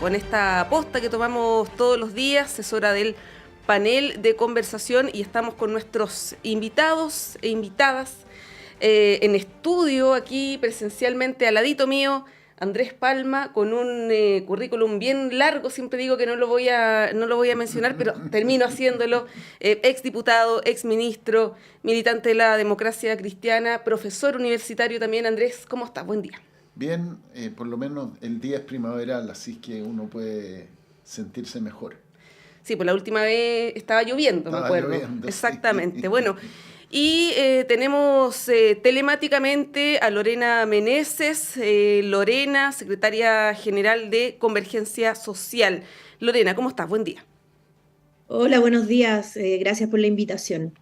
Con esta posta que tomamos todos los días, es hora del panel de conversación y estamos con nuestros invitados e invitadas en estudio aquí presencialmente al ladito mío. Andrés Palma, con un currículum bien largo, siempre digo que no lo voy a mencionar, pero termino haciéndolo. Exdiputado, exministro, militante de la democracia cristiana, profesor universitario también. Andrés, ¿cómo estás? Buen día. Bien, por lo menos el día es primaveral, así que uno puede sentirse mejor. Sí, pues la última vez estaba lloviendo, me Estaba acuerdo. lloviendo, sí. Exactamente. Bueno, y tenemos telemáticamente a Lorena Meneses, Lorena, secretaria general de Convergencia Social. Lorena, ¿cómo estás? Buen día. Hola, buenos días. Gracias por la invitación.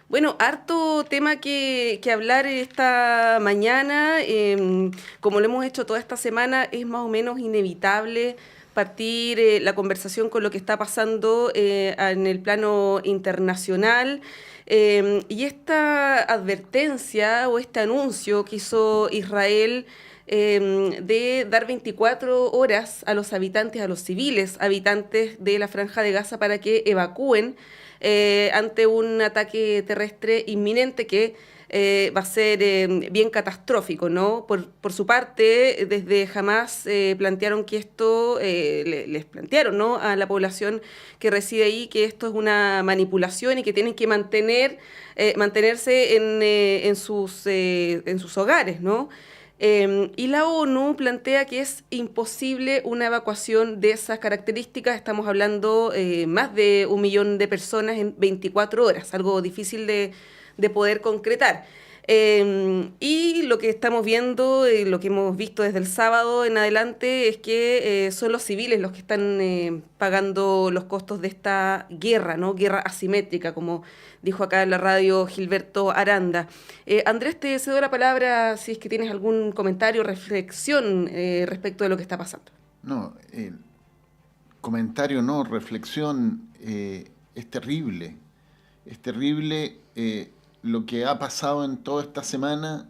Bueno, harto tema que hablar esta mañana. Como lo hemos hecho toda esta semana, es más o menos inevitable partir la conversación con lo que está pasando en el plano internacional. Y esta advertencia o este anuncio que hizo Israel de dar 24 horas a los habitantes, a los civiles habitantes de la Franja de Gaza para que evacúen ante un ataque terrestre inminente que va a ser bien catastrófico, ¿no? Por su parte, desde Hamas plantearon que esto, les plantearon, ¿no?, a la población que reside ahí, que esto es una manipulación y que tienen que mantenerse en sus hogares, ¿no? Y la ONU plantea que es imposible una evacuación de esas características. Estamos hablando más de 1 millón de personas en 24 horas, algo difícil de poder concretar. Y lo que estamos viendo, lo que hemos visto desde el sábado en adelante, es que son los civiles los que están pagando los costos de esta guerra, ¿no? Guerra asimétrica, como dijo acá en la radio Gilberto Aranda. Andrés, te cedo la palabra si es que tienes algún comentario, reflexión respecto de lo que está pasando. No, comentario no, reflexión, es terrible. Es terrible lo que ha pasado en toda esta semana.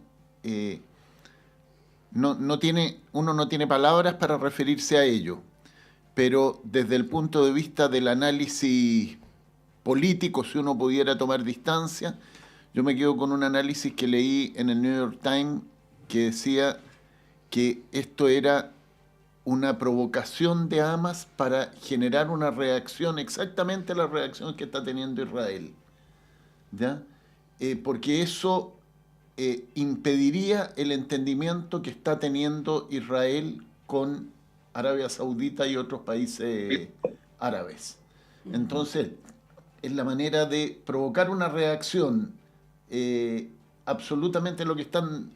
Uno no tiene palabras para referirse a ello, pero desde el punto de vista del análisis político, si uno pudiera tomar distancia, yo me quedo con un análisis que leí en el New York Times que decía que esto era una provocación de Hamas para generar una reacción, exactamente la reacción que está teniendo Israel, ¿ya? Porque eso impediría el entendimiento que está teniendo Israel con Arabia Saudita y otros países árabes. Entonces, es la manera de provocar una reacción absolutamente lo que están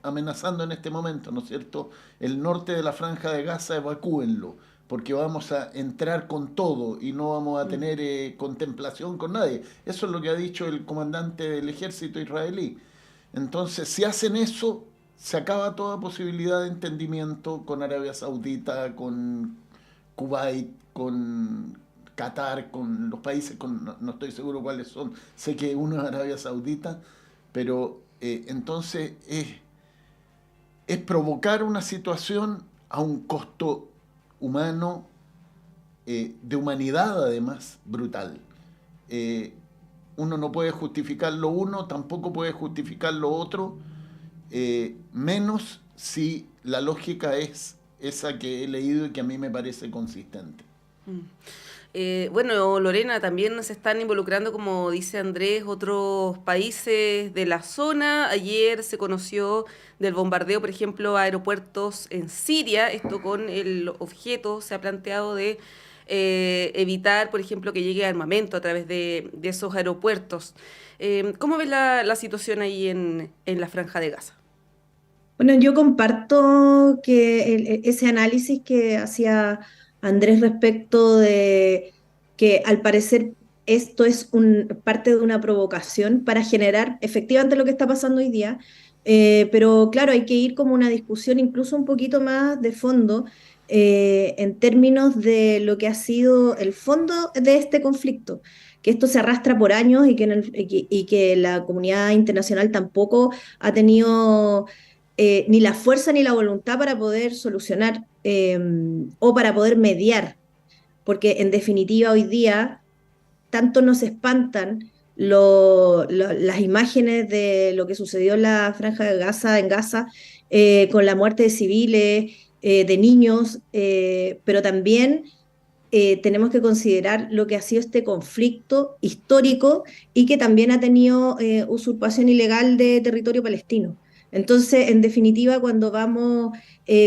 amenazando en este momento, ¿no es cierto? El norte de la Franja de Gaza, evacúenlo, porque vamos a entrar con todo y no vamos a tener contemplación con nadie. Eso es lo que ha dicho el comandante del ejército israelí. Entonces, si hacen eso, se acaba toda posibilidad de entendimiento con Arabia Saudita, con Kuwait, con Qatar, con los países, no estoy seguro cuáles son, sé que uno es Arabia Saudita, pero entonces es provocar una situación a un costo humano, de humanidad además, brutal. Eh, Uno no puede justificar lo uno, tampoco puede justificar lo otro, menos si la lógica es esa que he leído y que a mí me parece consistente. Mm. Bueno, Lorena, también se están involucrando, como dice Andrés, otros países de la zona. Ayer se conoció del bombardeo, por ejemplo, a aeropuertos en Siria. Esto con el objeto, se ha planteado, de evitar, por ejemplo, que llegue armamento a través de esos aeropuertos. ¿Cómo ves la situación ahí en la Franja de Gaza? Bueno, yo comparto que ese análisis que hacía Andrés respecto de que al parecer esto es parte de una provocación para generar efectivamente lo que está pasando hoy día. Pero claro, hay que ir como una discusión incluso un poquito más de fondo, en términos de lo que ha sido el fondo de este conflicto, que esto se arrastra por años y que la comunidad internacional tampoco ha tenido ni la fuerza ni la voluntad para poder solucionar o para poder mediar, porque en definitiva hoy día tanto nos espantan las imágenes de lo que sucedió en la Franja de Gaza, con la muerte de civiles, de niños, pero también tenemos que considerar lo que ha sido este conflicto histórico y que también ha tenido usurpación ilegal de territorio palestino. Entonces, en definitiva, cuando vamos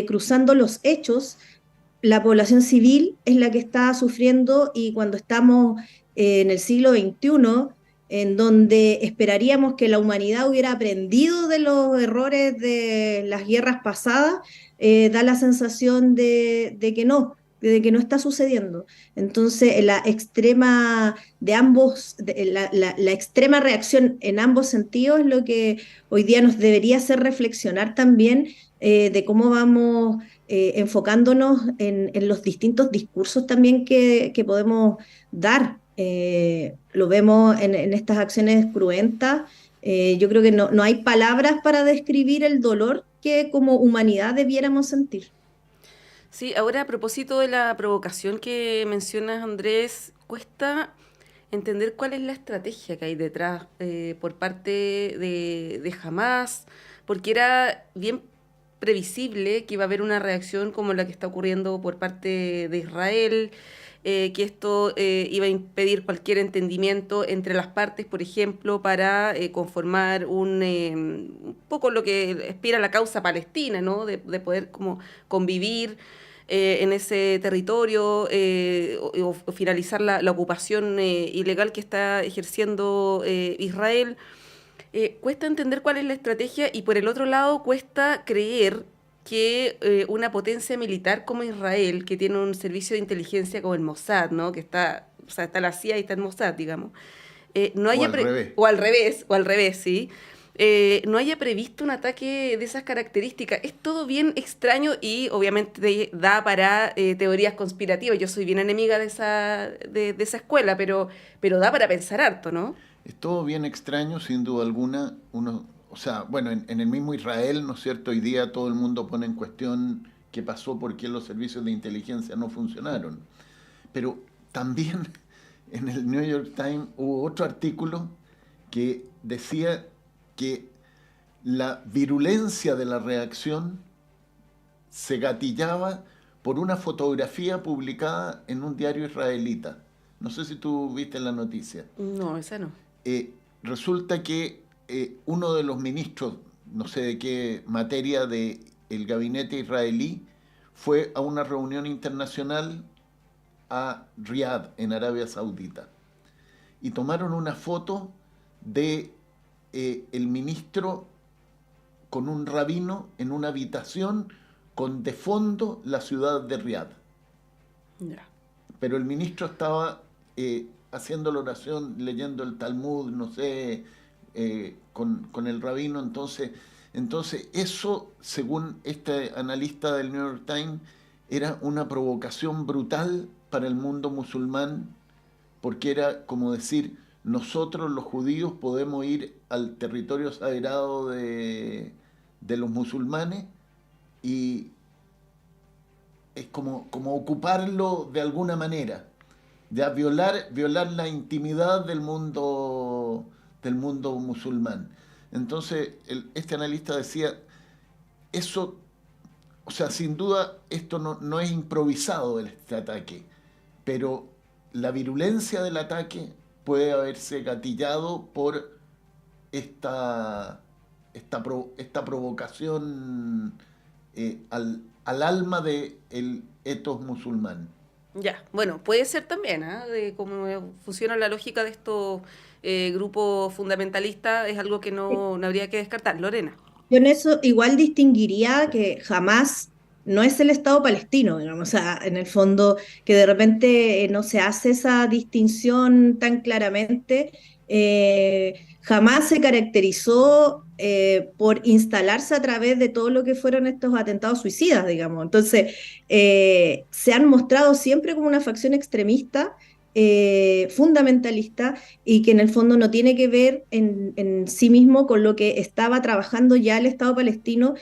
cruzando los hechos, la población civil es la que está sufriendo y cuando estamos en el siglo XXI, en donde esperaríamos que la humanidad hubiera aprendido de los errores de las guerras pasadas, da la sensación de que no está sucediendo. Entonces, la extrema de ambos, la extrema reacción en ambos sentidos es lo que hoy día nos debería hacer reflexionar también de cómo vamos enfocándonos en los distintos discursos también que podemos dar. Lo vemos en estas acciones cruentas. Yo creo que no hay palabras para describir el dolor que como humanidad debiéramos sentir. Sí, ahora a propósito de la provocación que mencionas, Andrés, cuesta entender cuál es la estrategia que hay detrás por parte de Hamás, porque era bien previsible que iba a haber una reacción como la que está ocurriendo por parte de Israel, que esto iba a impedir cualquier entendimiento entre las partes, por ejemplo, para conformar un poco lo que aspira la causa palestina, ¿no? De poder como convivir en ese territorio o finalizar la ocupación ilegal que está ejerciendo Israel. Cuesta entender cuál es la estrategia y por el otro lado cuesta creer que una potencia militar como Israel, que tiene un servicio de inteligencia como el Mossad, ¿no? Que está, o sea, está la CIA y está el Mossad, digamos, no O haya al revés. o al revés, sí, no haya previsto un ataque de esas características. Es todo bien extraño y obviamente da para teorías conspirativas. Yo soy bien enemiga de esa escuela, pero da para pensar harto, ¿no? Es todo bien extraño, sin duda alguna. Uno, o sea, bueno, en el mismo Israel, ¿no es cierto? Hoy día todo el mundo pone en cuestión qué pasó, por qué los servicios de inteligencia no funcionaron. Pero también en el New York Times hubo otro artículo que decía que la virulencia de la reacción se gatillaba por una fotografía publicada en un diario israelita. No sé si tú viste la noticia. No, esa no. Resulta que uno de los ministros, no sé de qué materia del gabinete israelí, fue a una reunión internacional a Riad, en Arabia Saudita, y tomaron una foto de el ministro con un rabino en una habitación con de fondo la ciudad de Riad. Ya. Pero el ministro estaba haciendo la oración, leyendo el Talmud, no sé, con el rabino. Entonces eso, según este analista del New York Times, era una provocación brutal para el mundo musulmán, porque era como decir, nosotros los judíos podemos ir al territorio sagrado de los musulmanes y es como ocuparlo de alguna manera, ya violar la intimidad del mundo musulmán. Entonces, este analista decía, eso, o sea, sin duda esto no es improvisado este ataque, pero la virulencia del ataque puede haberse gatillado por esta provocación al alma del etos musulmán. Ya, bueno, puede ser también, ¿ah? De cómo funciona la lógica de estos grupos fundamentalistas, es algo que no habría que descartar. Lorena. Yo en eso igual distinguiría que jamás no es el Estado palestino, digamos, o sea, en el fondo que de repente no se hace esa distinción tan claramente. Jamás se caracterizó por instalarse a través de todo lo que fueron estos atentados suicidas, digamos. Entonces, se han mostrado siempre como una facción extremista fundamentalista y que en el fondo no tiene que ver en sí mismo con lo que estaba trabajando ya el Estado palestino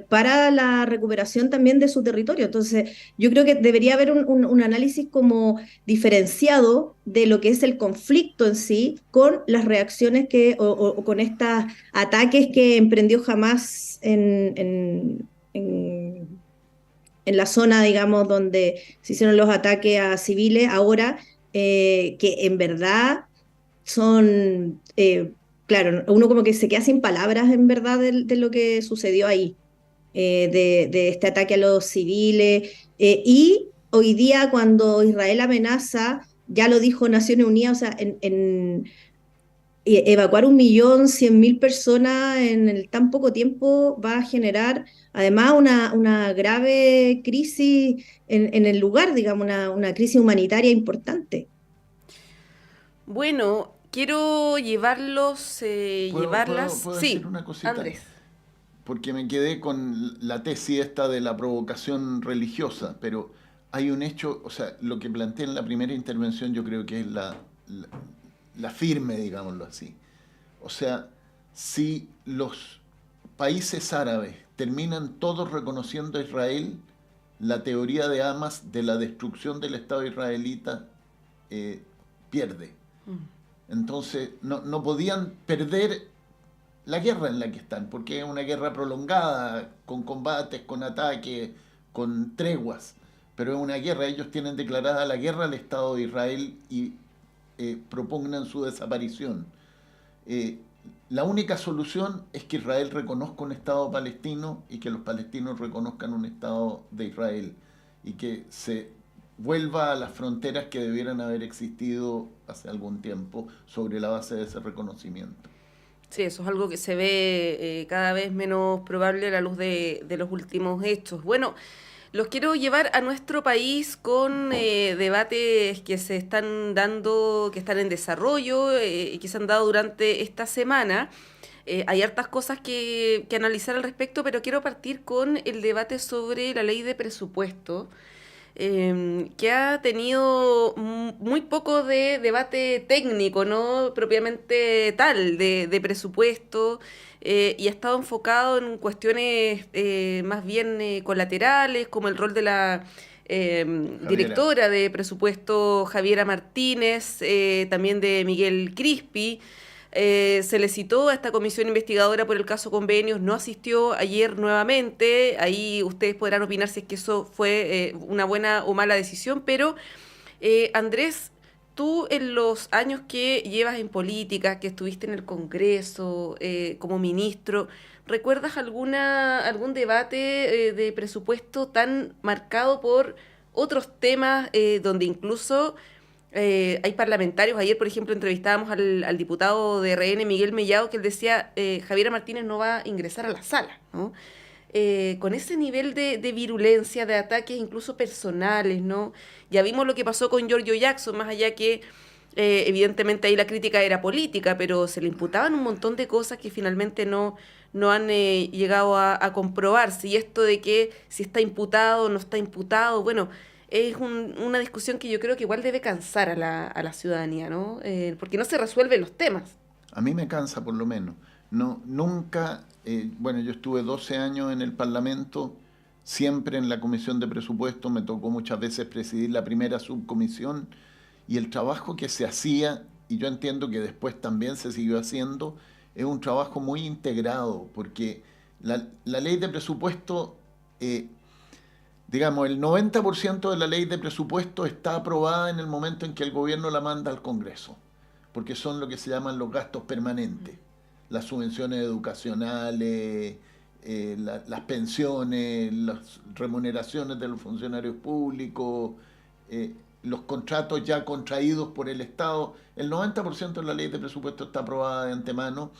para la recuperación también de su territorio. Entonces, yo creo que debería haber un análisis como diferenciado de lo que es el conflicto en sí con las reacciones o con estos ataques que emprendió Hamás en la zona, digamos, donde se hicieron los ataques a civiles ahora, que en verdad son, claro, uno como que se queda sin palabras en verdad de lo que sucedió ahí, de este ataque a los civiles. Y hoy día cuando Israel amenaza, ya lo dijo Naciones Unidas, o sea, evacuar 1.100.000 personas en el tan poco tiempo va a generar además una grave crisis en el lugar, digamos, una crisis humanitaria importante. Bueno, quiero llevarlas. ¿Puedo decir Sí, una cosita? Andrés. Porque me quedé con la tesis esta de la provocación religiosa, pero hay un hecho, o sea, lo que planteé en la primera intervención yo creo que es la, la firme, digámoslo así. O sea, si los países árabes terminan todos reconociendo a Israel, la teoría de Hamas de la destrucción del Estado israelita eh, pierde. Entonces, no podían perder la guerra en la que están, porque es una guerra prolongada, con combates, con ataques, con treguas, pero es una guerra, ellos tienen declarada la guerra al Estado de Israel y propugnan su desaparición. Eh, la única solución es que Israel reconozca un Estado palestino y que los palestinos reconozcan un Estado de Israel y que se vuelva a las fronteras que debieran haber existido hace algún tiempo sobre la base de ese reconocimiento. Sí, eso es algo que se ve cada vez menos probable a la luz de los últimos hechos. Bueno, los quiero llevar a nuestro país con debates que se están dando, que están en desarrollo y que se han dado durante esta semana. Hay hartas cosas que analizar al respecto, pero quiero partir con el debate sobre la ley de presupuesto, que ha tenido muy poco de debate técnico, ¿no? Propiamente tal, de presupuesto, y ha estado enfocado en cuestiones más bien colaterales, como el rol de la Javiera. directora de presupuesto Javiera Martínez, también de Miguel Crispi. Se le citó a esta comisión investigadora por el caso Convenios, no asistió ayer nuevamente. Ahí ustedes podrán opinar si es que eso fue una buena o mala decisión, pero Andrés, tú en los años que llevas en política, que estuviste en el Congreso como ministro, ¿recuerdas algún debate de presupuesto tan marcado por otros temas donde incluso hay parlamentarios? Ayer, por ejemplo, entrevistábamos al diputado de RN, Miguel Mellado, que él decía, Javiera Martínez no va a ingresar a la sala, ¿no? Con ese nivel de virulencia, de ataques incluso personales, ¿no? Ya vimos lo que pasó con Giorgio Jackson, más allá que evidentemente ahí la crítica era política, pero se le imputaban un montón de cosas que finalmente no han llegado a comprobarse. Y esto de que si está imputado o no está imputado, bueno, es una discusión que yo creo que igual debe cansar a la ciudadanía, ¿no? Porque no se resuelven los temas. A mí me cansa por lo menos. No, nunca, bueno, yo estuve 12 años en el Parlamento, siempre en la Comisión de Presupuesto, me tocó muchas veces presidir la primera subcomisión y el trabajo que se hacía, y yo entiendo que después también se siguió haciendo, es un trabajo muy integrado, porque la ley de presupuesto, digamos, el 90% de la ley de presupuesto está aprobada en el momento en que el gobierno la manda al Congreso, porque son lo que se llaman los gastos permanentes, las subvenciones educacionales, las pensiones, las remuneraciones de los funcionarios públicos, los contratos ya contraídos por el Estado. El 90% de la ley de presupuesto está aprobada de antemano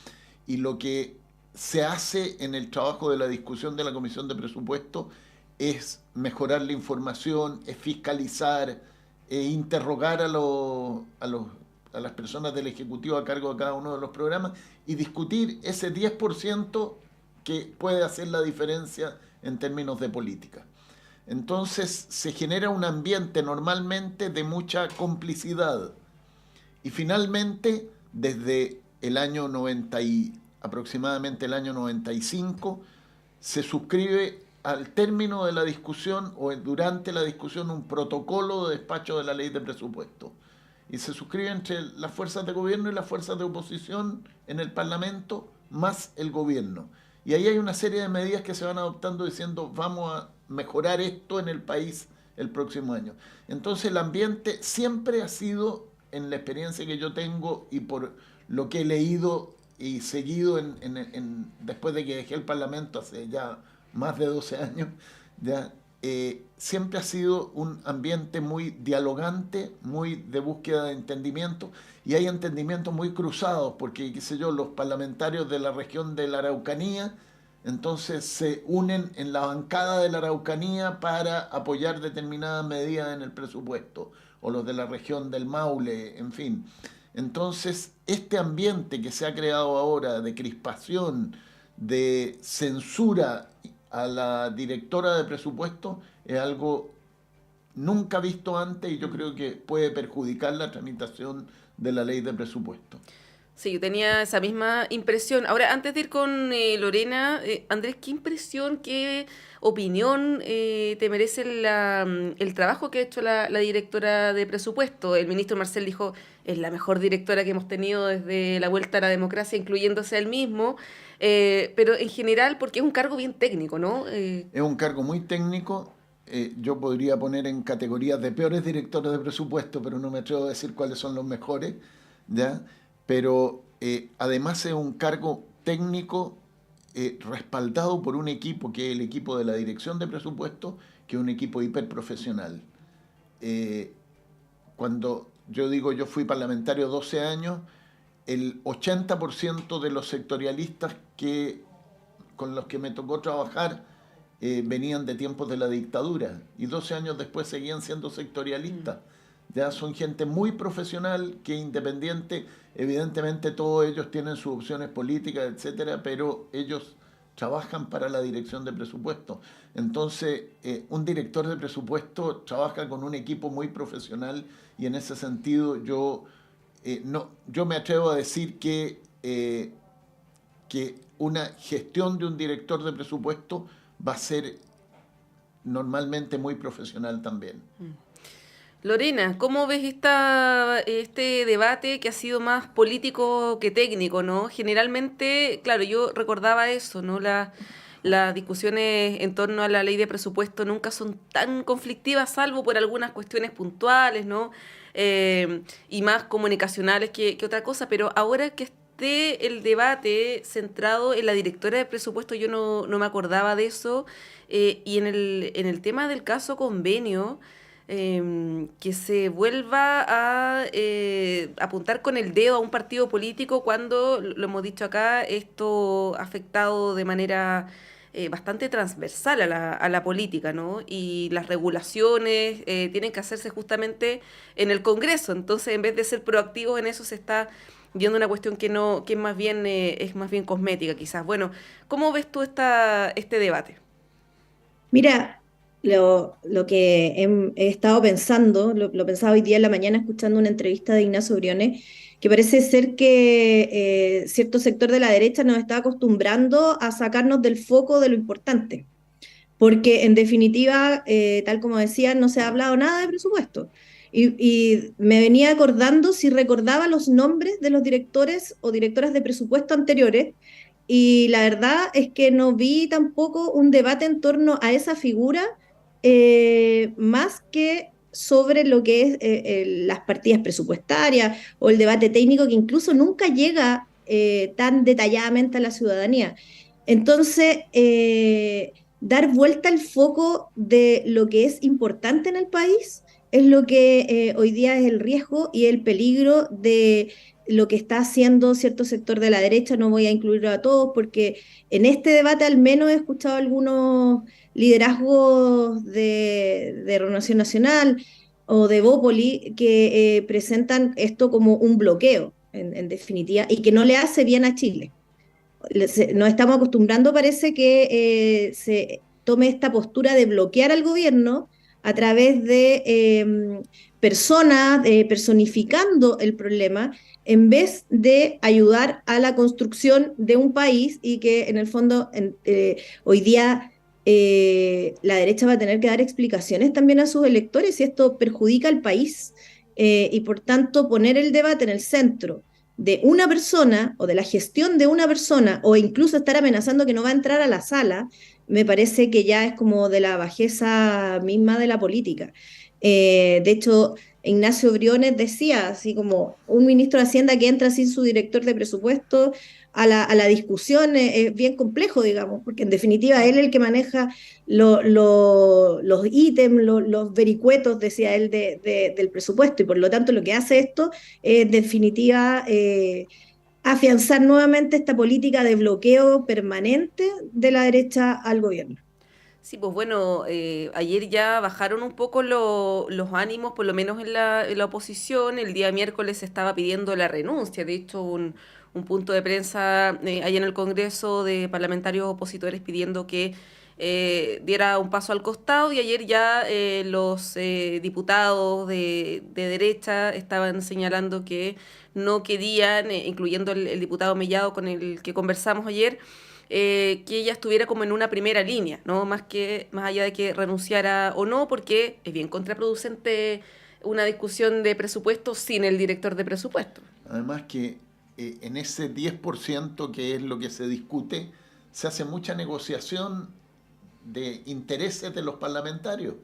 y lo que se hace en el trabajo de la discusión de la Comisión de Presupuesto es mejorar la información, es fiscalizar, interrogar a las personas del Ejecutivo a cargo de cada uno de los programas y discutir ese 10% que puede hacer la diferencia en términos de política. Entonces se genera un ambiente normalmente de mucha complicidad. Y finalmente, desde el año 90 y aproximadamente el año 95, se suscribe al término de la discusión o durante la discusión un protocolo de despacho de la ley de presupuesto. Y se suscribe entre las fuerzas de gobierno y las fuerzas de oposición en el Parlamento, más el gobierno. Y ahí hay una serie de medidas que se van adoptando diciendo vamos a mejorar esto en el país el próximo año. Entonces el ambiente siempre ha sido, en la experiencia que yo tengo y por lo que he leído y seguido después de que dejé el Parlamento hace ya más de 12 años, ya, siempre ha sido un ambiente muy dialogante, muy de búsqueda de entendimiento, y hay entendimientos muy cruzados, porque, qué sé yo, los parlamentarios de la región de la Araucanía, entonces se unen en la bancada de la Araucanía para apoyar determinadas medidas en el presupuesto, o los de la región del Maule, en fin. Entonces, este ambiente que se ha creado ahora de crispación, de censura a la directora de presupuesto, es algo nunca visto antes y yo creo que puede perjudicar la tramitación de la ley de presupuesto. Sí, yo tenía esa misma impresión. Ahora, antes de ir con Lorena, Andrés, ¿qué impresión, qué opinión te merece el trabajo que ha hecho la directora de presupuesto? El ministro Marcel dijo, es la mejor directora que hemos tenido desde la vuelta a la democracia, incluyéndose a él mismo, pero en general, porque es un cargo bien técnico, ¿no? Es un cargo muy técnico. Yo podría poner en categorías de peores directores de presupuesto, pero no me atrevo a decir cuáles son los mejores, ¿ya? Pero además es un cargo técnico respaldado por un equipo que es el equipo de la dirección de presupuesto, que es un equipo hiperprofesional. Cuando yo digo yo fui parlamentario 12 años, el 80% de los sectorialistas con los que me tocó trabajar venían de tiempos de la dictadura y 12 años después seguían siendo sectorialistas. Ya son gente muy profesional, que independiente, evidentemente todos ellos tienen sus opciones políticas, etcétera, pero ellos trabajan para la dirección de presupuesto. Entonces, un director de presupuesto trabaja con un equipo muy profesional y en ese sentido yo me atrevo a decir que una gestión de un director de presupuesto va a ser normalmente muy profesional también. Lorena, ¿cómo ves este debate que ha sido más político que técnico, ¿no? Generalmente, claro, yo recordaba eso, ¿no? Las discusiones en torno a la ley de presupuesto nunca son tan conflictivas, salvo por algunas cuestiones puntuales, ¿no? Y más comunicacionales que otra cosa, pero ahora que esté el debate centrado en la directora de presupuesto, yo no me acordaba de eso, y en el tema del caso convenio, que se vuelva a apuntar con el dedo a un partido político cuando, lo hemos dicho acá, esto ha afectado de manera bastante transversal a la política, ¿no? Y las regulaciones tienen que hacerse justamente en el Congreso. Entonces, en vez de ser proactivos en eso, se está viendo una cuestión que es más bien cosmética, quizás. Bueno, ¿cómo ves tú este debate? Mira, lo que he estado pensando, lo pensaba hoy día en la mañana escuchando una entrevista de Ignacio Briones, que parece ser que cierto sector de la derecha nos está acostumbrando a sacarnos del foco de lo importante, porque en definitiva, tal como decía, no se ha hablado nada de presupuesto. Y me venía acordando si recordaba los nombres de los directores o directoras de presupuesto anteriores, y la verdad es que no vi tampoco un debate en torno a esa figura, más que sobre lo que es las partidas presupuestarias o el debate técnico que incluso nunca llega tan detalladamente a la ciudadanía. Entonces, dar vuelta al foco de lo que es importante en el país es lo que hoy día es el riesgo y el peligro de lo que está haciendo cierto sector de la derecha. No voy a incluirlo a todos porque en este debate al menos he escuchado algunos liderazgos de Renovación Nacional o de Bópoli que presentan esto como un bloqueo, en definitiva, y que no le hace bien a Chile. Nos estamos acostumbrando, parece que tome esta postura de bloquear al gobierno a través de personas, personificando el problema, en vez de ayudar a la construcción de un país y que en el fondo hoy día la derecha va a tener que dar explicaciones también a sus electores y esto perjudica al país. Y por tanto poner el debate en el centro de una persona o de la gestión de una persona o incluso estar amenazando que no va a entrar a la sala, me parece que ya es como de la bajeza misma de la política. De hecho, Ignacio Briones decía, así como un ministro de Hacienda que entra sin su director de presupuesto a la discusión es bien complejo, digamos, porque en definitiva él es el que maneja los ítems, los vericuetos, decía él, del presupuesto, y por lo tanto lo que hace esto es en definitiva afianzar nuevamente esta política de bloqueo permanente de la derecha al gobierno. Sí, pues bueno, ayer ya bajaron un poco los ánimos, por lo menos en la oposición. El día miércoles se estaba pidiendo la renuncia. De hecho, un punto de prensa allá en el Congreso de parlamentarios opositores pidiendo que diera un paso al costado, y ayer ya los diputados de derecha estaban señalando que no querían, incluyendo el diputado Mellado con el que conversamos ayer, que ella estuviera como en una primera línea, ¿no? Más allá de que renunciara o no, porque es bien contraproducente una discusión de presupuesto sin el director de presupuesto. Además que en ese 10% que es lo que se discute, se hace mucha negociación de intereses de los parlamentarios,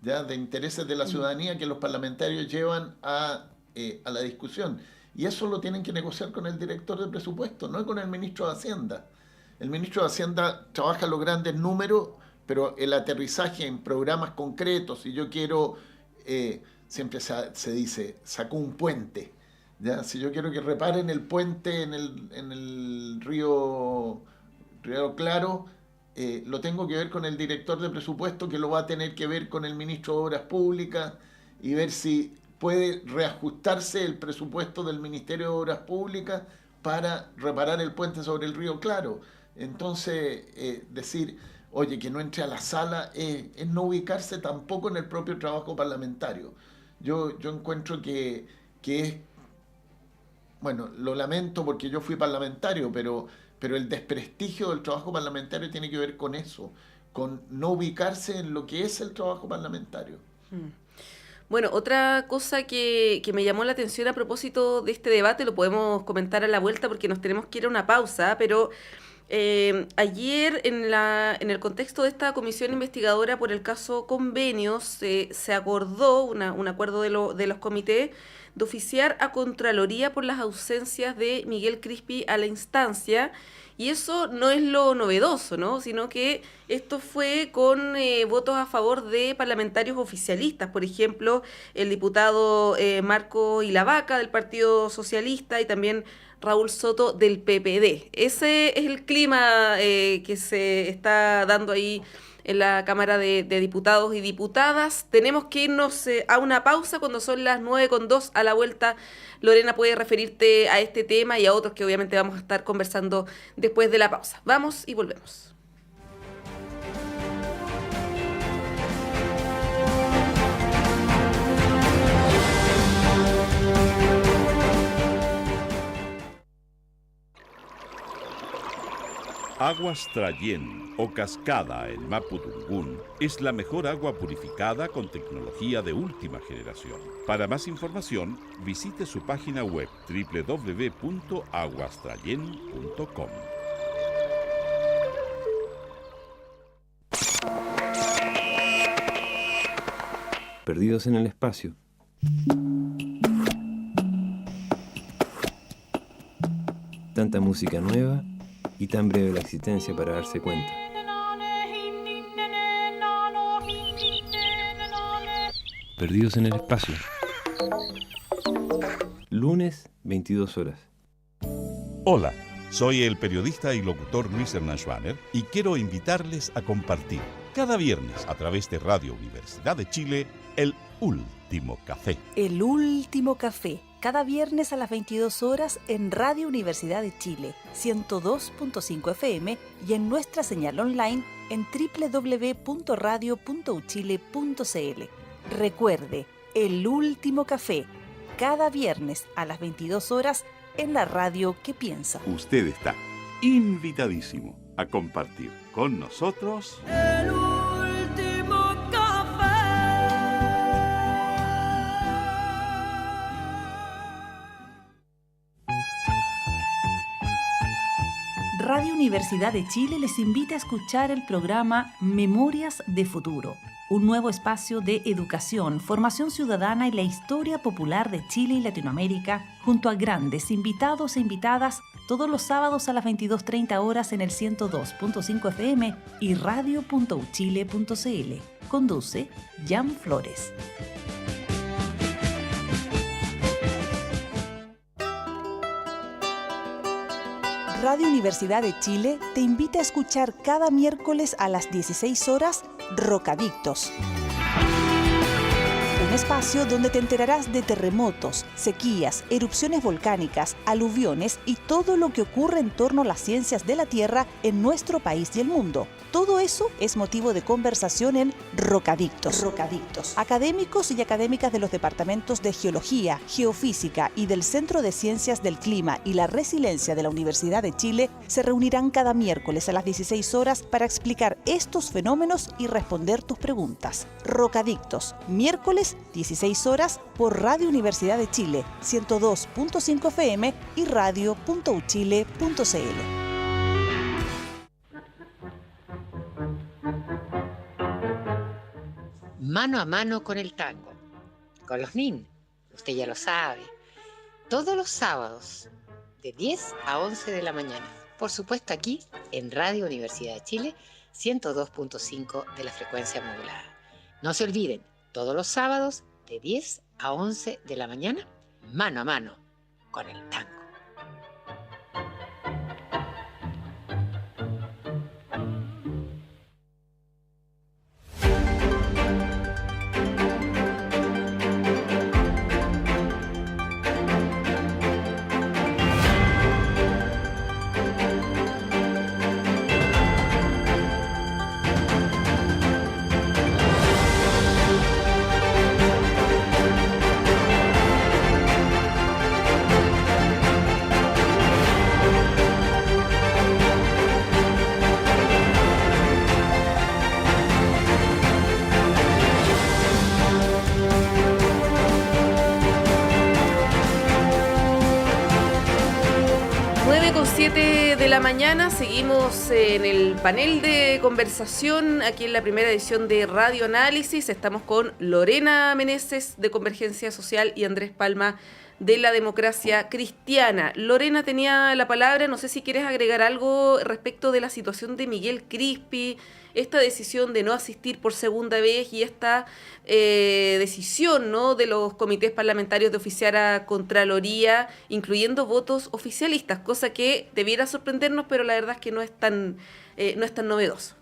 ya de intereses de la ciudadanía que los parlamentarios llevan a la discusión. Y eso lo tienen que negociar con el director de presupuesto, no con el ministro de Hacienda. El ministro de Hacienda trabaja los grandes números, pero el aterrizaje en programas concretos, si yo quiero, siempre se dice, sacó un puente. ¿Ya? Si yo quiero que reparen el puente en el río Claro, lo tengo que ver con el director de presupuesto, que lo va a tener que ver con el ministro de Obras Públicas y ver si puede reajustarse el presupuesto del Ministerio de Obras Públicas para reparar el puente sobre el río Claro. Entonces, decir, oye, que no entre a la sala es no ubicarse tampoco en el propio trabajo parlamentario. Yo encuentro que es, bueno, lo lamento porque yo fui parlamentario, pero el desprestigio del trabajo parlamentario tiene que ver con eso, con no ubicarse en lo que es el trabajo parlamentario. Bueno, otra cosa que me llamó la atención a propósito de este debate, lo podemos comentar a la vuelta porque nos tenemos que ir a una pausa, pero ayer en el contexto de esta comisión investigadora por el caso Convenios se acordó un acuerdo de los comités de oficiar a Contraloría por las ausencias de Miguel Crispi a la instancia, y eso no es lo novedoso, ¿no? Sino que esto fue con votos a favor de parlamentarios oficialistas, por ejemplo, el diputado Marco Ilavaca del Partido Socialista y también Raúl Soto del PPD. Ese es el clima que se está dando ahí en la Cámara de Diputados y Diputadas. Tenemos que irnos a una pausa cuando son las 9:02. A la vuelta, Lorena puede referirte a este tema y a otros que obviamente vamos a estar conversando después de la pausa. Vamos y volvemos. Aguas Trayén o Cascada en Mapudungún es la mejor agua purificada con tecnología de última generación. Para más información, visite su página web www.aguastrayen.com. Perdidos en el espacio. Tanta música nueva y tan breve la existencia para darse cuenta. Perdidos en el espacio. Lunes, 22 horas. Hola, soy el periodista y locutor Luis Hernán Schwaner y quiero invitarles a compartir cada viernes a través de Radio Universidad de Chile el Último Café. El Último Café, cada viernes a las 22 horas en Radio Universidad de Chile, 102.5 FM y en nuestra señal online en www.radio.uchile.cl. Recuerde, El Último Café, cada viernes a las 22 horas en la radio que piensa. Usted está invitadísimo a compartir con nosotros El último café. Radio Universidad de Chile les invita a escuchar el programa Memorias de Futuro, un nuevo espacio de educación, formación ciudadana y la historia popular de Chile y Latinoamérica, junto a grandes invitados e invitadas, todos los sábados a las 22:30 horas en el 102.5 FM y radio.uchile.cl. Conduce Jan Flores. Radio Universidad de Chile te invita a escuchar cada miércoles a las 16 horas Rocadictos. Un espacio donde te enterarás de terremotos, sequías, erupciones volcánicas, aluviones y todo lo que ocurre en torno a las ciencias de la Tierra en nuestro país y el mundo. Todo eso es motivo de conversación en Rocadictos. Académicos y académicas de los departamentos de Geología, Geofísica y del Centro de Ciencias del Clima y la Resiliencia de la Universidad de Chile se reunirán cada miércoles a las 16 horas para explicar estos fenómenos y responder tus preguntas. Rocadictos, miércoles 16 horas por Radio Universidad de Chile, 102.5 FM y radio.uchile.cl. Mano a mano con el tango, con los NIN, usted ya lo sabe, todos los sábados de 10 a 11 de la mañana, por supuesto aquí en Radio Universidad de Chile, 102.5 de la frecuencia modulada. No se olviden, todos los sábados de 10 a 11 de la mañana, mano a mano con el tango. De la mañana, seguimos en el panel de conversación aquí en la primera edición de Radio Análisis. Estamos con Lorena Meneses de Convergencia Social y Andrés Palma de la Democracia Cristiana. Lorena tenía la palabra, no sé si quieres agregar algo respecto de la situación de Miguel Crispi, esta decisión de no asistir por segunda vez y esta decisión, ¿no?, de los comités parlamentarios de oficiar a Contraloría, incluyendo votos oficialistas, cosa que debiera sorprendernos, pero la verdad es que no es tan novedoso.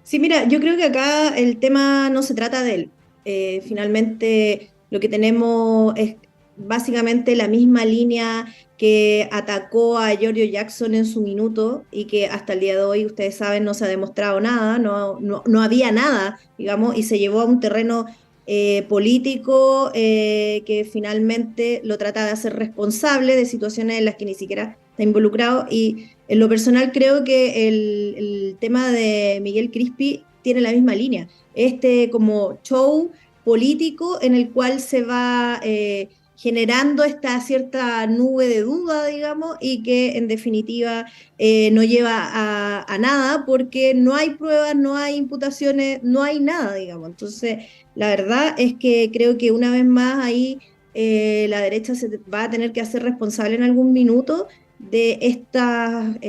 Sí, mira, yo creo que acá el tema no se trata de él. Finalmente lo que tenemos es básicamente la misma línea que atacó a Giorgio Jackson en su minuto y que hasta el día de hoy, ustedes saben, no se ha demostrado nada, no había nada, digamos, y se llevó a un terreno político que finalmente lo trata de hacer responsable de situaciones en las que ni siquiera está involucrado. Y en lo personal creo que el tema de Miguel Crispi tiene la misma línea, como show político en el cual se va generando esta cierta nube de duda, digamos, y que en definitiva no lleva a nada porque no hay pruebas, no hay imputaciones, no hay nada, digamos. Entonces, la verdad es que creo que una vez más ahí la derecha se va a tener que hacer responsable en algún minuto de estas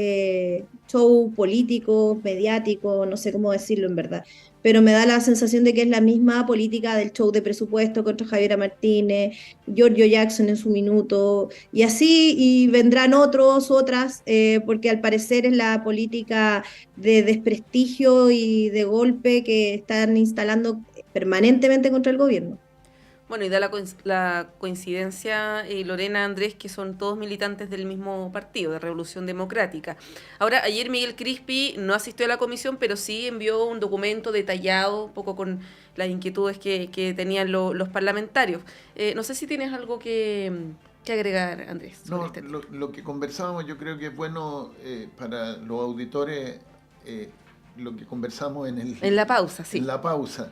show políticos, mediáticos, no sé cómo decirlo en verdad, pero me da la sensación de que es la misma política del show de presupuesto contra Javiera Martínez, Giorgio Jackson en su minuto, y así, y vendrán otras, porque al parecer es la política de desprestigio y de golpe que están instalando permanentemente contra el gobierno. Bueno, y da la coincidencia, Lorena, Andrés, que son todos militantes del mismo partido, de Revolución Democrática. Ahora, ayer Miguel Crispi no asistió a la comisión, pero sí envió un documento detallado, un poco con las inquietudes que tenían los parlamentarios. No sé si tienes algo que agregar, Andrés. No, lo que conversábamos, yo creo que es bueno para los auditores, lo que conversamos en la pausa, sí. En la pausa,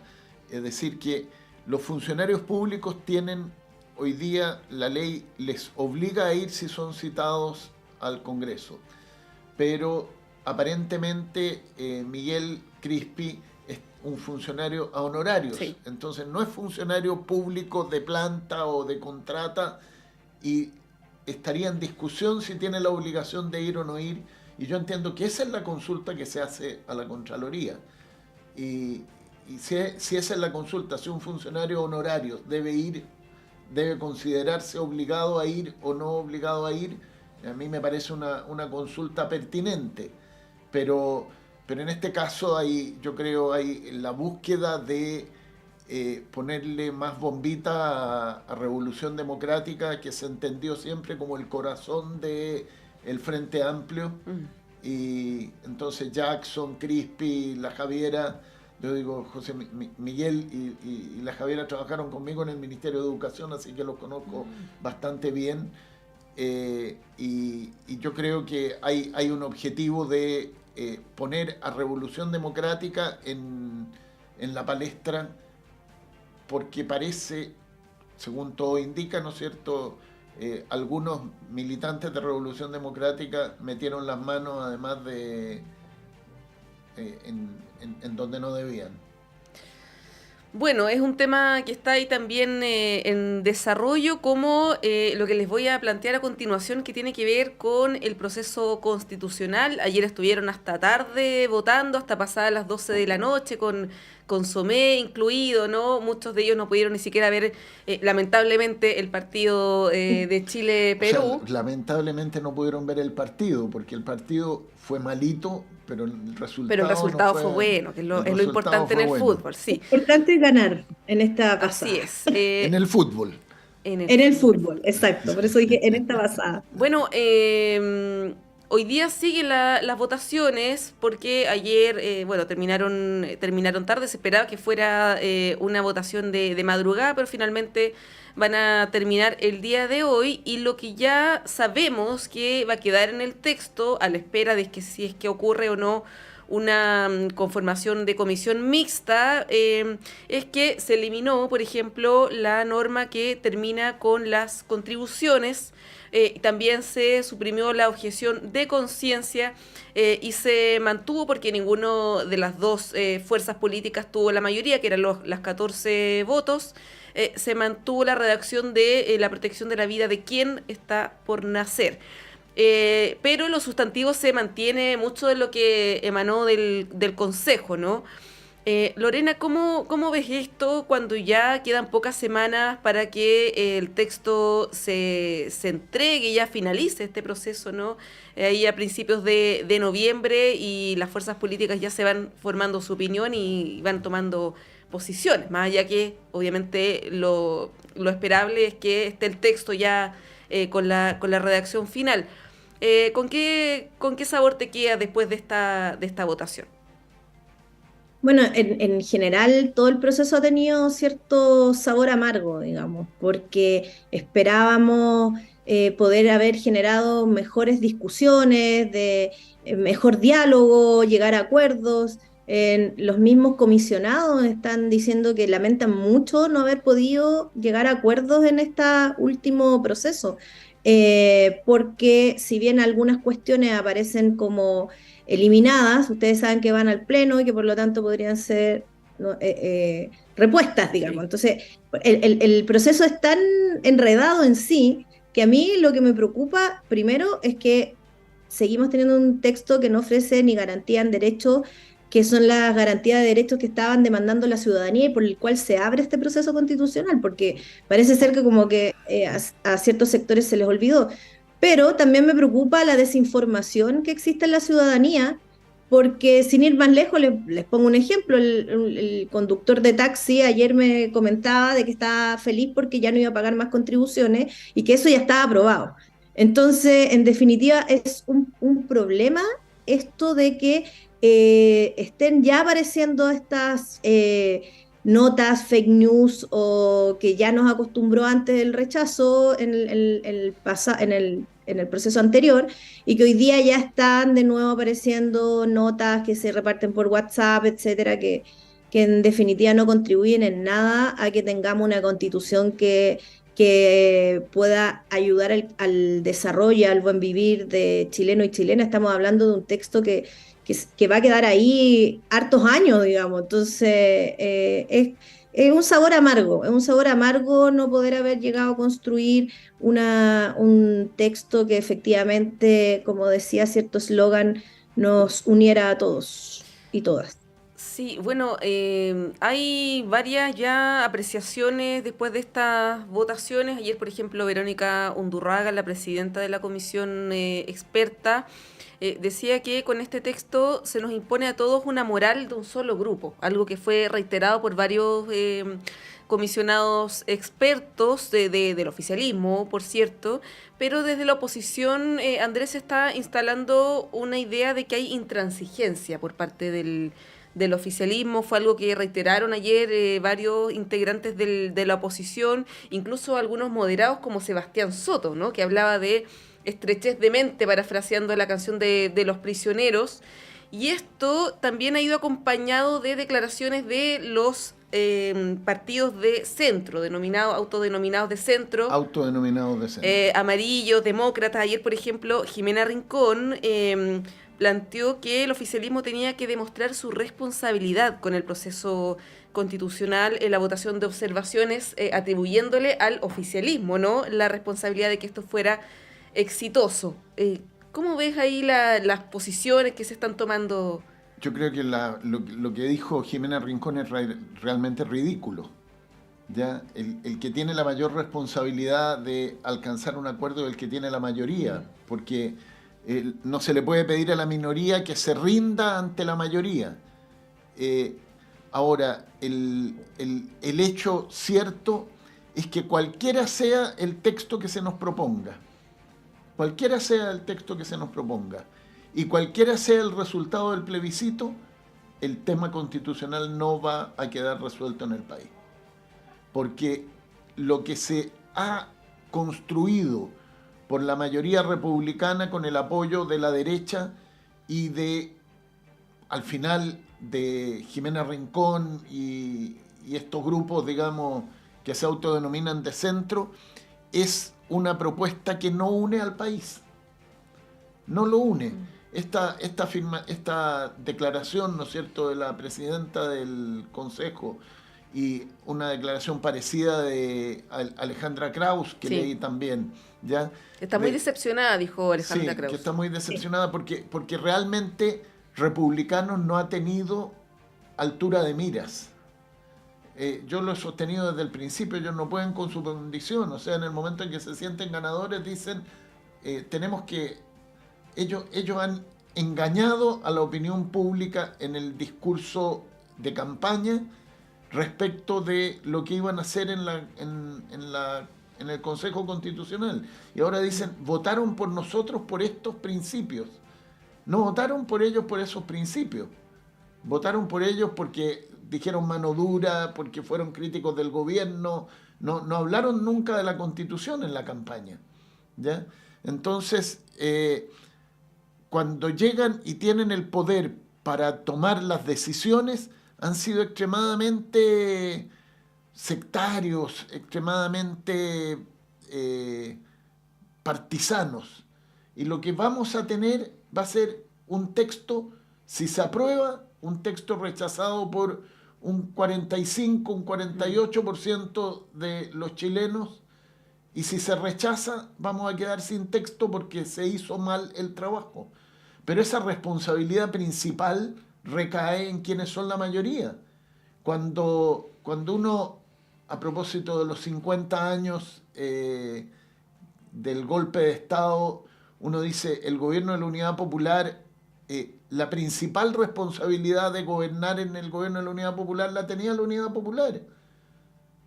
es decir, que los funcionarios públicos tienen, hoy día la ley les obliga a ir si son citados al Congreso, pero aparentemente Miguel Crispi es un funcionario a honorarios, sí. Entonces no es funcionario público de planta o de contrata y estaría en discusión si tiene la obligación de ir o no ir, y yo entiendo que esa es la consulta que se hace a la Contraloría. Y si esa es la consulta, si un funcionario honorario debe considerarse obligado a ir o no obligado a ir, a mí me parece una consulta pertinente. Pero en este caso yo creo hay la búsqueda de ponerle más bombita a Revolución Democrática, que se entendió siempre como el corazón del Frente Amplio. Y entonces Jackson, Crispi, la Javiera... Yo digo, José Miguel y la Javiera trabajaron conmigo en el Ministerio de Educación, así que los conozco bastante bien. Y yo creo que hay un objetivo de poner a Revolución Democrática en la palestra, porque parece, según todo indica, ¿no es cierto?, algunos militantes de Revolución Democrática metieron las manos, además de... en donde no debían. Bueno, es un tema que está ahí también en desarrollo, como lo que les voy a plantear a continuación, que tiene que ver con el proceso constitucional. Ayer estuvieron hasta tarde votando, hasta pasadas las 12 de la noche, con consomé incluido, ¿no? Muchos de ellos no pudieron ni siquiera ver, lamentablemente, el partido de Chile-Perú. O sea, lamentablemente no pudieron ver el partido, porque el partido fue malito, pero el resultado fue bueno, que es lo importante en el fútbol, sí. Lo importante es ganar en esta pasada. Así es. En el fútbol. En el fútbol, exacto. Por eso dije en esta pasada. Bueno, hoy día siguen las votaciones, porque ayer, terminaron tarde. Se esperaba que fuera una votación de madrugada, pero finalmente van a terminar el día de hoy, y lo que ya sabemos que va a quedar en el texto, a la espera de que si es que ocurre o no una conformación de comisión mixta, es que se eliminó, por ejemplo, la norma que termina con las contribuciones. También se suprimió la objeción de conciencia y se mantuvo, porque ninguno de las dos fuerzas políticas tuvo la mayoría, que eran las 14 votos. Se mantuvo la redacción de la protección de la vida de quien está por nacer. Pero en los sustantivos se mantiene mucho de lo que emanó del Consejo, ¿no? Lorena, ¿cómo ves esto cuando ya quedan pocas semanas para que el texto se entregue y ya finalice este proceso, ¿no? Ahí a principios de noviembre, y las fuerzas políticas ya se van formando su opinión y van tomando posiciones, más allá que obviamente lo esperable es que esté el texto ya con la redacción final. ¿Con qué sabor te queda después de esta votación? Bueno, en general todo el proceso ha tenido cierto sabor amargo, digamos, porque esperábamos poder haber generado mejores discusiones, mejor diálogo, llegar a acuerdos. Los mismos comisionados están diciendo que lamentan mucho no haber podido llegar a acuerdos en este último proceso, porque si bien algunas cuestiones aparecen como eliminadas, ustedes saben que van al pleno y que por lo tanto podrían ser repuestas, digamos. Entonces, el proceso es tan enredado en sí que a mí lo que me preocupa primero es que seguimos teniendo un texto que no ofrece ni garantía en derecho, que son las garantías de derechos que estaban demandando la ciudadanía y por el cual se abre este proceso constitucional, porque parece ser que como que a ciertos sectores se les olvidó. Pero también me preocupa la desinformación que existe en la ciudadanía, porque sin ir más lejos, les pongo un ejemplo, el conductor de taxi ayer me comentaba de que estaba feliz porque ya no iba a pagar más contribuciones y que eso ya estaba aprobado. Entonces, en definitiva, es un problema esto de que estén ya apareciendo estas notas, fake news o que ya nos acostumbró antes el rechazo en el proceso anterior y que hoy día ya están de nuevo apareciendo notas que se reparten por WhatsApp, etcétera, que en definitiva no contribuyen en nada a que tengamos una constitución que pueda ayudar al desarrollo, al buen vivir de chileno y chilena. Estamos hablando de un texto que va a quedar ahí hartos años, digamos. Entonces, es un sabor amargo no poder haber llegado a construir un texto que efectivamente, como decía cierto eslogan, nos uniera a todos y todas. Sí, bueno, hay varias ya apreciaciones después de estas votaciones. Ayer, por ejemplo, Verónica Undurraga, la presidenta de la comisión experta, decía que con este texto se nos impone a todos una moral de un solo grupo, algo que fue reiterado por varios comisionados expertos del oficialismo, por cierto, pero desde la oposición, Andrés, está instalando una idea de que hay intransigencia por parte del oficialismo. Fue algo que reiteraron ayer varios integrantes de la oposición, incluso algunos moderados como Sebastián Soto, ¿no?, que hablaba de estrechez de mente, parafraseando la canción de Los Prisioneros. Y esto también ha ido acompañado de declaraciones de los partidos de centro, autodenominados de centro. Autodenominados de centro. Amarillos, demócratas. Ayer, por ejemplo, Jimena Rincón planteó que el oficialismo tenía que demostrar su responsabilidad con el proceso constitucional en la votación de observaciones, atribuyéndole al oficialismo, ¿no?, la responsabilidad de que esto fuera exitoso. ¿Cómo ves ahí las posiciones que se están tomando? Yo creo que lo que dijo Jimena Rincón es realmente ridículo. ¿Ya? El que tiene la mayor responsabilidad de alcanzar un acuerdo es el que tiene la mayoría, porque no se le puede pedir a la minoría que se rinda ante la mayoría. Ahora, el hecho cierto es que cualquiera sea el texto que se nos proponga, y cualquiera sea el resultado del plebiscito, el tema constitucional no va a quedar resuelto en el país. Porque lo que se ha construido por la mayoría republicana con el apoyo de la derecha y al final, de Jimena Rincón y estos grupos, digamos, que se autodenominan de centro, es una propuesta que no une al país. No lo une. Esta declaración, ¿no es cierto?, de la presidenta del Consejo y una declaración parecida de Alejandra Kraus, que leí también. ¿Ya? Está muy decepcionada, dijo Alejandra Kraus. Que está muy decepcionada porque realmente Republicanos no ha tenido altura de miras. Yo lo he sostenido desde el principio, ellos no pueden con su condición, o sea, en el momento en que se sienten ganadores dicen, ellos han engañado a la opinión pública en el discurso de campaña respecto de lo que iban a hacer en el Consejo Constitucional. Y ahora dicen, votaron por nosotros por estos principios. No votaron por ellos por esos principios. Votaron por ellos porque dijeron mano dura, porque fueron críticos del gobierno. No hablaron nunca de la Constitución en la campaña. ¿Ya? Entonces, cuando llegan y tienen el poder para tomar las decisiones, han sido extremadamente sectarios, extremadamente partisanos. Y lo que vamos a tener va a ser un texto, si se aprueba, un texto rechazado por un 45, un 48% de los chilenos, y si se rechaza, vamos a quedar sin texto porque se hizo mal el trabajo. Pero esa responsabilidad principal recae en quienes son la mayoría. Cuando uno, a propósito de los 50 años del golpe de Estado, uno dice, el gobierno de la Unidad Popular la principal responsabilidad de gobernar en el gobierno de la Unidad Popular la tenía la Unidad Popular.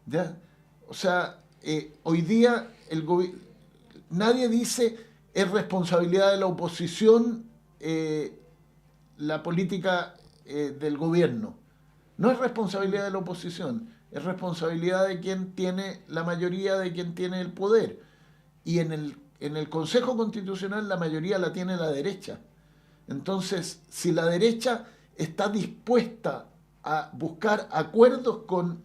¿Ya? O sea, hoy día nadie dice es responsabilidad de la oposición la política del gobierno. No es responsabilidad de la oposición, es responsabilidad de quien tiene la mayoría, de quien tiene el poder. Y en el Consejo Constitucional la mayoría la tiene la derecha. Entonces, si la derecha está dispuesta a buscar acuerdos con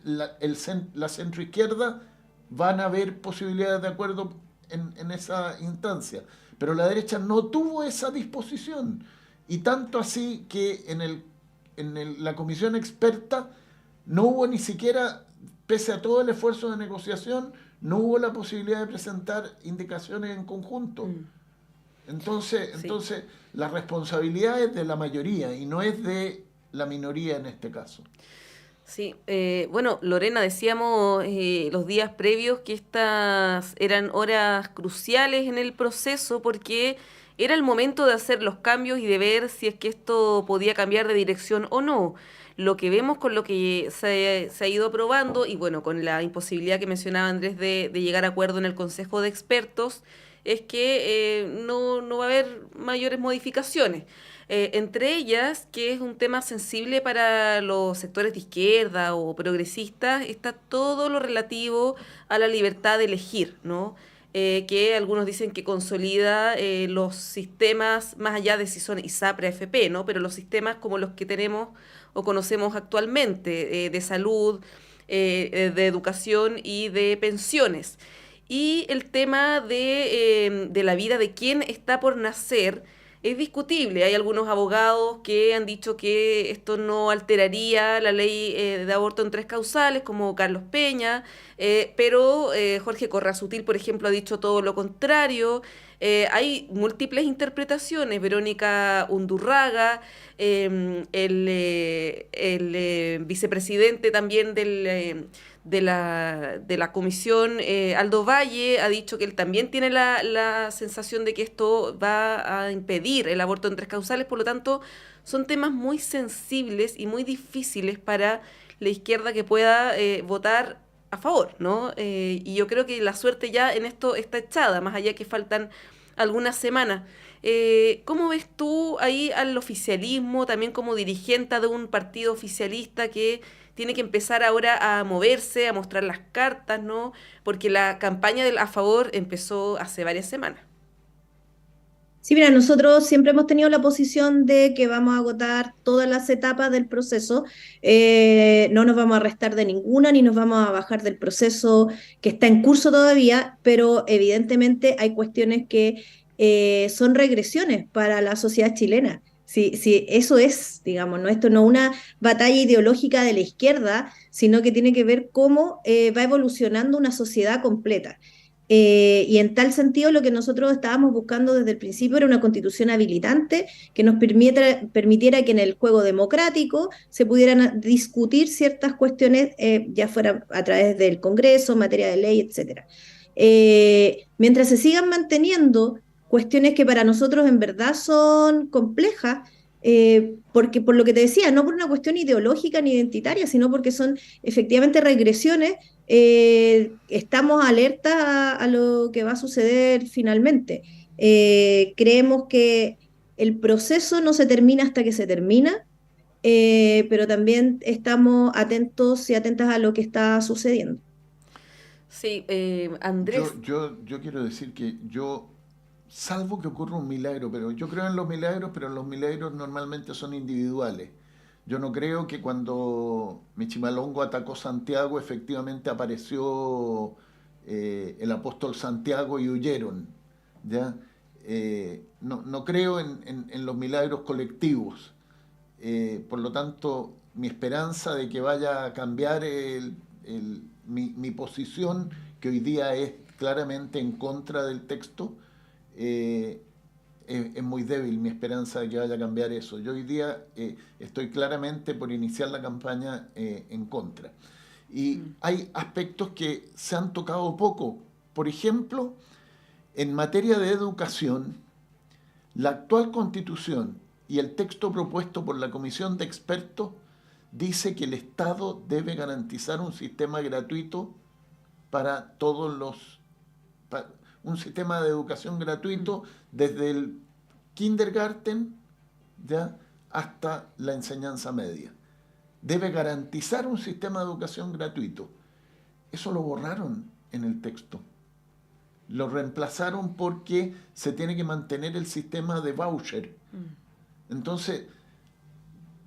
la centroizquierda, van a haber posibilidades de acuerdo en esa instancia. Pero la derecha no tuvo esa disposición. Y tanto así que en la comisión experta no hubo ni siquiera, pese a todo el esfuerzo de negociación, no hubo la posibilidad de presentar indicaciones en conjunto. Entonces, la responsabilidad es de la mayoría y no es de la minoría en este caso. Sí, bueno, Lorena, decíamos los días previos que estas eran horas cruciales en el proceso porque era el momento de hacer los cambios y de ver si es que esto podía cambiar de dirección o no. Lo que vemos con lo que se ha ido aprobando y bueno, con la imposibilidad que mencionaba Andrés de llegar a acuerdo en el Consejo de Expertos, es que no va a haber mayores modificaciones. Entre ellas, que es un tema sensible para los sectores de izquierda o progresistas, está todo lo relativo a la libertad de elegir, ¿no? Que algunos dicen que consolida los sistemas, más allá de si son ISAPRE, AFP, ¿no? Pero los sistemas como los que tenemos o conocemos actualmente, de salud, de educación y de pensiones. Y el tema de la vida de quien está por nacer es discutible. Hay algunos abogados que han dicho que esto no alteraría la ley de aborto en 3 causales, como Carlos Peña, pero Jorge Corrasutil, por ejemplo, ha dicho todo lo contrario. Hay múltiples interpretaciones. Verónica Undurraga, el vicepresidente también de la comisión, Aldo Valle, ha dicho que él también tiene la sensación de que esto va a impedir el aborto en 3 causales. Por lo tanto, son temas muy sensibles y muy difíciles para la izquierda que pueda votar a favor, ¿no? Y yo creo que la suerte ya en esto está echada, más allá que faltan algunas semanas. ¿Cómo ves tú ahí al oficialismo, también como dirigente de un partido oficialista que tiene que empezar ahora a moverse, a mostrar las cartas, ¿no? Porque la campaña del a favor empezó hace varias semanas. Sí, mira, nosotros siempre hemos tenido la posición de que vamos a agotar todas las etapas del proceso, no nos vamos a restar de ninguna ni nos vamos a bajar del proceso que está en curso todavía, pero evidentemente hay cuestiones que son regresiones para la sociedad chilena. Sí, sí, eso es, digamos, ¿no? Esto no es una batalla ideológica de la izquierda, sino que tiene que ver cómo va evolucionando una sociedad completa. Y en tal sentido lo que nosotros estábamos buscando desde el principio era una constitución habilitante que nos permitiera que en el juego democrático se pudieran discutir ciertas cuestiones, ya fuera a través del Congreso, en materia de ley, etc. Mientras se sigan manteniendo cuestiones que para nosotros en verdad son complejas, porque por lo que te decía, no por una cuestión ideológica ni identitaria, sino porque son efectivamente regresiones, estamos alertas a lo que va a suceder finalmente. Creemos que el proceso no se termina hasta que se termina, pero también estamos atentos y atentas a lo que está sucediendo. Sí, Andrés. Yo quiero decir que salvo que ocurra un milagro, pero yo creo en los milagros, pero los milagros normalmente son individuales. Yo no creo que cuando Michimalongo atacó Santiago efectivamente apareció el apóstol Santiago y huyeron, ¿ya? No creo en los milagros colectivos. Por lo tanto, mi esperanza de que vaya a cambiar mi posición, que hoy día es claramente en contra del texto, es muy débil mi esperanza de que vaya a cambiar eso. Yo hoy día estoy claramente por iniciar la campaña en contra. Y hay aspectos que se han tocado poco. Por ejemplo, en materia de educación, La actual Constitución y el texto propuesto por la Comisión de Expertos dice que el Estado debe garantizar un sistema gratuito para todos un sistema de educación gratuito desde el kindergarten ya hasta la enseñanza media. Debe garantizar un sistema de educación gratuito. Eso lo borraron en el texto. Lo reemplazaron porque se tiene que mantener el sistema de voucher. Entonces,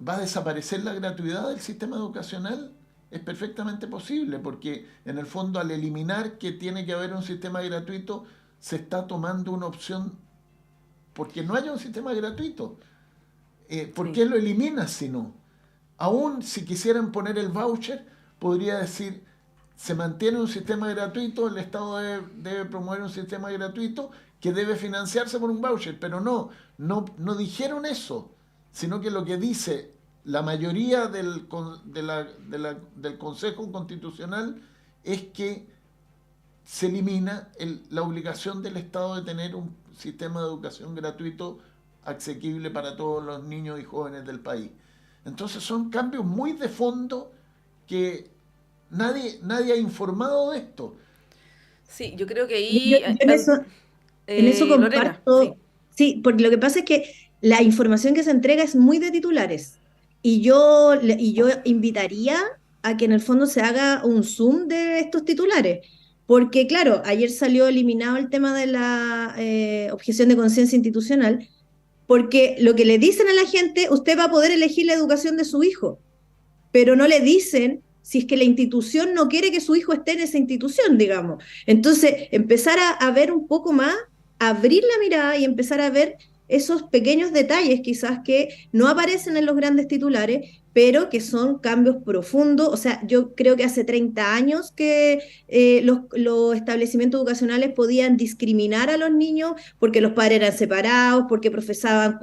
¿va a desaparecer la gratuidad del sistema educacional? Es perfectamente posible, porque en el fondo al eliminar que tiene que haber un sistema gratuito, se está tomando una opción porque no haya un sistema gratuito. ¿Por qué lo eliminas si no? Aún si quisieran poner el voucher, podría decir, se mantiene un sistema gratuito, el Estado debe promover un sistema gratuito que debe financiarse por un voucher, pero no dijeron eso, sino que lo que dice la mayoría del Consejo Constitucional es que se elimina la obligación del Estado de tener un sistema de educación gratuito asequible para todos los niños y jóvenes del país. Entonces son cambios muy de fondo que nadie ha informado de esto. Sí, yo creo que ahí... En eso comparto. Lorena, sí, porque lo que pasa es que la información que se entrega es muy de titulares. Y yo invitaría a que en el fondo se haga un zoom de estos titulares. Porque, claro, ayer salió eliminado el tema de la objeción de conciencia institucional, porque lo que le dicen a la gente, usted va a poder elegir la educación de su hijo, pero no le dicen si es que la institución no quiere que su hijo esté en esa institución, digamos. Entonces, empezar a ver un poco más, abrir la mirada y empezar a ver esos pequeños detalles quizás que no aparecen en los grandes titulares, pero que son cambios profundos. O sea, yo creo que hace 30 años que los establecimientos educacionales podían discriminar a los niños porque los padres eran separados, porque profesaban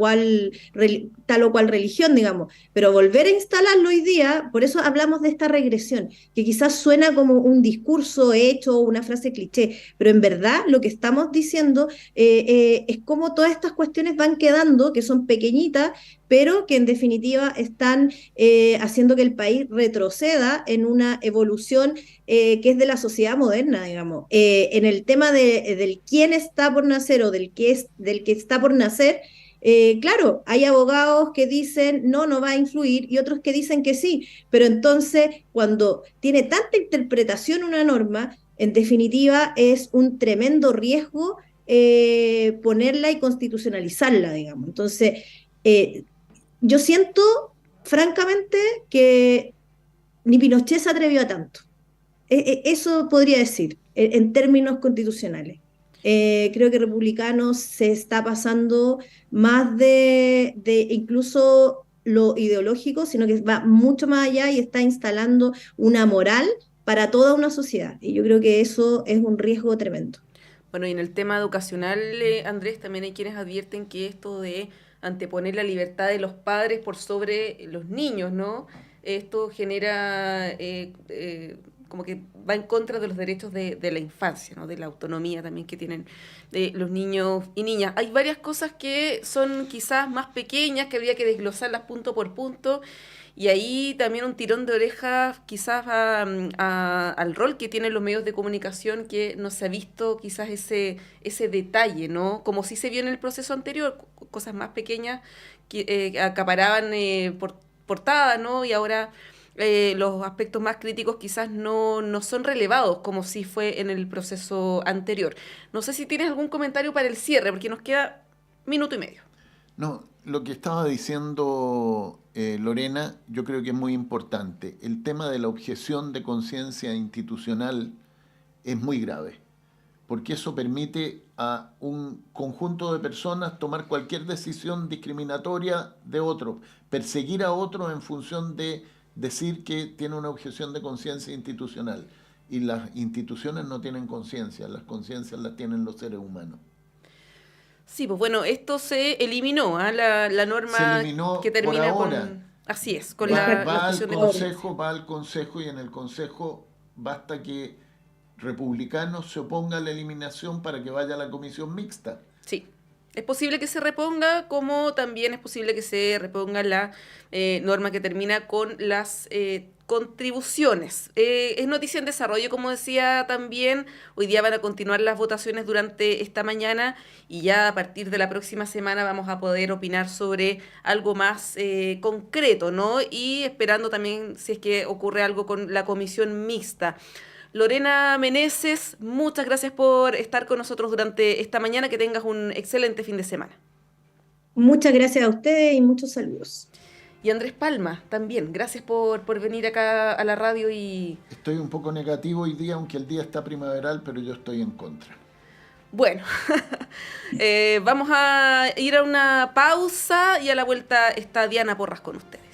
tal o cual religión, digamos. Pero volver a instalarlo hoy día, por eso hablamos de esta regresión, que quizás suena como un discurso hecho o una frase cliché, pero en verdad lo que estamos diciendo es cómo todas estas cuestiones van quedando, que son pequeñitas, pero que en definitiva están haciendo que el país retroceda en una evolución que es de la sociedad moderna, digamos. En el tema del quién está por nacer o del que está por nacer, claro, hay abogados que dicen no va a influir y otros que dicen que sí, pero entonces cuando tiene tanta interpretación una norma, en definitiva es un tremendo riesgo ponerla y constitucionalizarla, digamos. Entonces, yo siento, francamente, que ni Pinochet se atrevió a tanto. Eso podría decir, en términos constitucionales. Creo que Republicanos se está pasando más de incluso lo ideológico, sino que va mucho más allá y está instalando una moral para toda una sociedad. Y yo creo que eso es un riesgo tremendo. Bueno, y en el tema educacional, Andrés, también hay quienes advierten que esto de anteponer la libertad de los padres por sobre los niños, ¿no? Esto genera como que va en contra de los derechos de la infancia, ¿no? De la autonomía también que tienen los niños y niñas. Hay varias cosas que son quizás más pequeñas, que habría que desglosarlas punto por punto, y ahí también un tirón de orejas quizás al rol que tienen los medios de comunicación, que no se ha visto quizás ese detalle, ¿no? Como sí se vio en el proceso anterior, cosas más pequeñas que acaparaban portada, ¿no? Y ahora los aspectos más críticos quizás no son relevados como sí fue en el proceso anterior. No sé si tienes algún comentario para el cierre, porque nos queda minuto y medio. No, lo que estaba diciendo Lorena, yo creo que es muy importante. El tema de la objeción de conciencia institucional es muy grave, porque eso permite a un conjunto de personas tomar cualquier decisión discriminatoria de otro, perseguir a otro en función de decir que tiene una objeción de conciencia institucional. Y las instituciones no tienen conciencia, las conciencias las tienen los seres humanos. Sí, pues bueno, esto se eliminó, la norma que termina con... Así es, con la objeción de conciencia. Va al Consejo y en el Consejo basta que Republicanos se oponga a la eliminación para que vaya a la comisión mixta. Sí. Es posible que se reponga, como también es posible que se reponga la norma que termina con las contribuciones. Es noticia en desarrollo, como decía también. Hoy día van a continuar las votaciones durante esta mañana y ya a partir de la próxima semana vamos a poder opinar sobre algo más concreto, ¿no? Y esperando también si es que ocurre algo con la comisión mixta. Lorena Meneses, muchas gracias por estar con nosotros durante esta mañana. Que tengas un excelente fin de semana. Muchas gracias a ustedes y muchos saludos. Y Andrés Palma, también, gracias por venir acá a la radio y... Estoy un poco negativo hoy día, aunque el día está primaveral, pero yo estoy en contra. Bueno, vamos a ir a una pausa y a la vuelta está Diana Porras con ustedes.